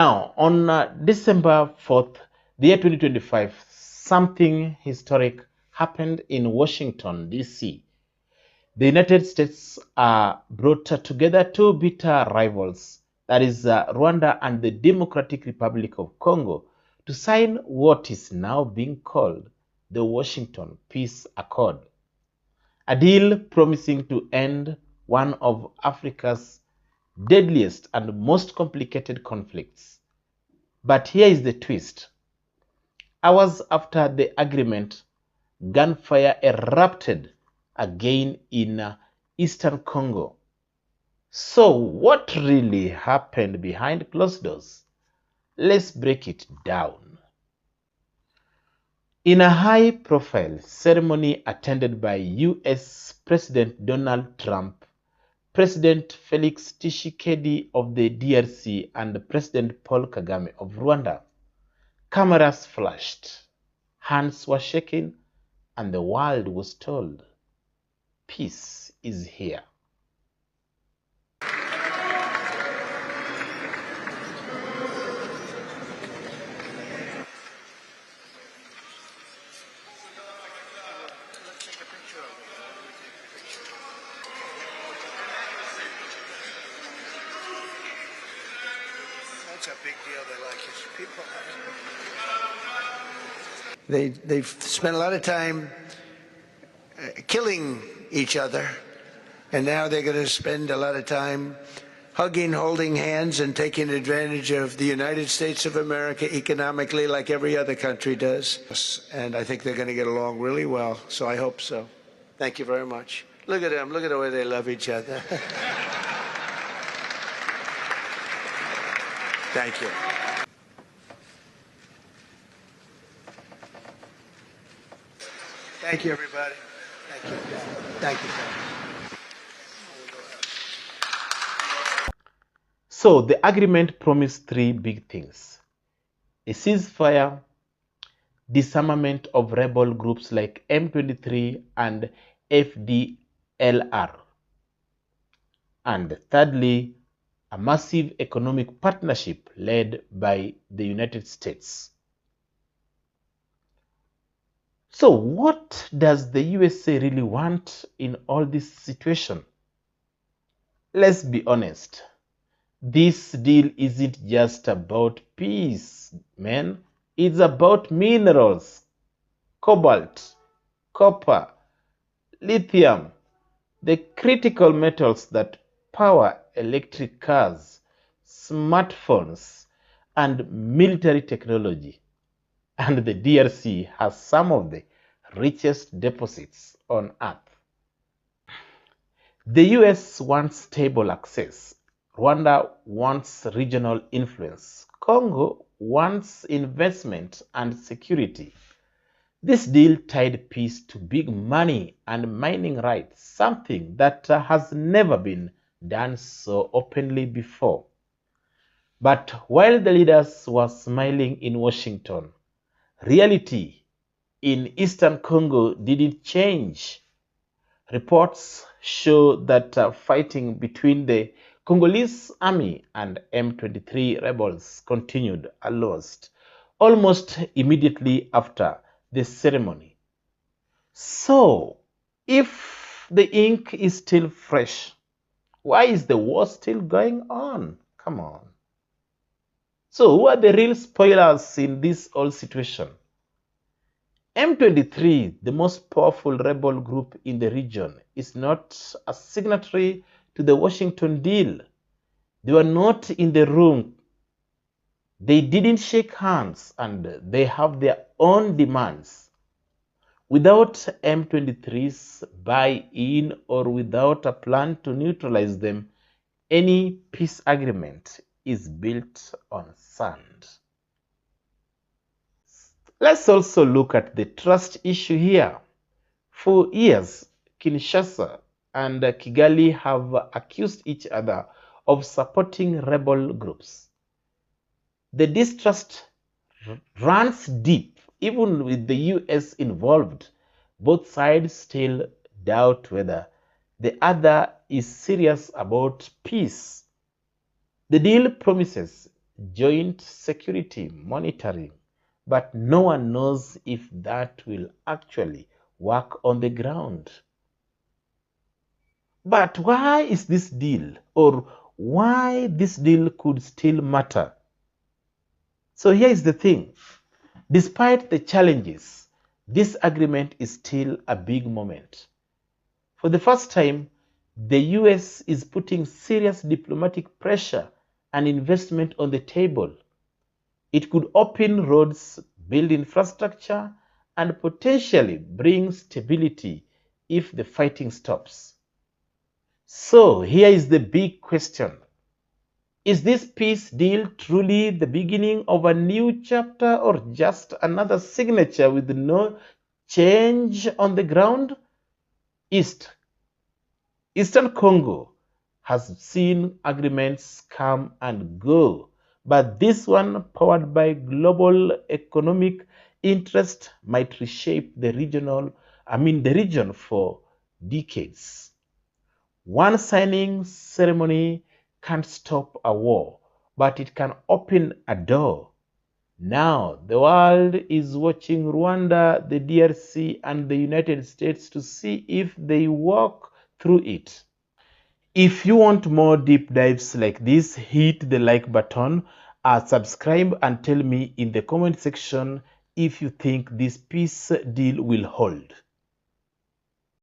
Now, on December 4th, the year 2025, something historic happened in Washington, D.C. The United States brought together two bitter rivals, that is Rwanda and the Democratic Republic of Congo, to sign what is now being called the Washington Peace Accord, a deal promising to end one of Africa's deadliest and most complicated conflicts. But here is the twist. Hours after the agreement, gunfire erupted again in eastern Congo. So what really happened behind closed doors? Let's break it down. In a high-profile ceremony attended by US President Donald Trump, President Félix Tshisekedi of the DRC, and President Paul Kagame of Rwanda, cameras flashed, hands were shaken, and the world was told, peace is here. That's a big deal. They like his people. They've spent a lot of time killing each other, and now they're going to spend a lot of time hugging, holding hands, and taking advantage of the United States of America economically like every other country does. And I think they're going to get along really well, so I hope so. Thank you very much. Look at them. Look at the way they love each other. Thank you. Thank you, everybody. Thank you. Thank you. So the agreement promised three big things: a ceasefire, disarmament of rebel groups like M23 and FDLR, and thirdly, a massive economic partnership led by the United States. So what does the USA really want in all this situation? Let's be honest. This deal isn't just about peace, man. It's about minerals, cobalt, copper, lithium, the critical metals that power electric cars, smartphones, and military technology. And the DRC has some of the richest deposits on Earth. The US wants stable access. Rwanda wants regional influence. Congo wants investment and security. This deal tied peace to big money and mining rights, something that has never been done so openly before. But while the leaders were smiling in Washington, reality in eastern Congo didn't change. Reports show that fighting between the Congolese army and M23 rebels continued almost immediately after the ceremony. So, if the ink is still fresh, why is the war still going on? Come on. So, who are the real spoilers in this whole situation? M23, the most powerful rebel group in the region, is not a signatory to the Washington deal. They were not in the room. They didn't shake hands, and they have their own demands. Without M23's buy-in or without a plan to neutralize them, any peace agreement is built on sand. Let's also look at the trust issue here. For years, Kinshasa and Kigali have accused each other of supporting rebel groups. The distrust runs deep. Even with the US involved, both sides still doubt whether the other is serious about peace. The deal promises joint security monitoring, but no one knows if that will actually work on the ground. But why is this deal, or why this deal could still matter? So here is the thing. Despite the challenges, this agreement is still a big moment. For the first time, the US is putting serious diplomatic pressure and investment on the table. It could open roads, build infrastructure, and potentially bring stability if the fighting stops. So here is the big question. Is this peace deal truly the beginning of a new chapter or just another signature with no change on the ground? Eastern Congo has seen agreements come and go, but this one, powered by global economic interest, might reshape the region for decades. One signing ceremony can't stop a war, but it can open a door. Now, the world is watching Rwanda, the DRC, and the United States to see if they walk through it. If you want more deep dives like this, hit the like button, subscribe, and tell me in the comment section if you think this peace deal will hold.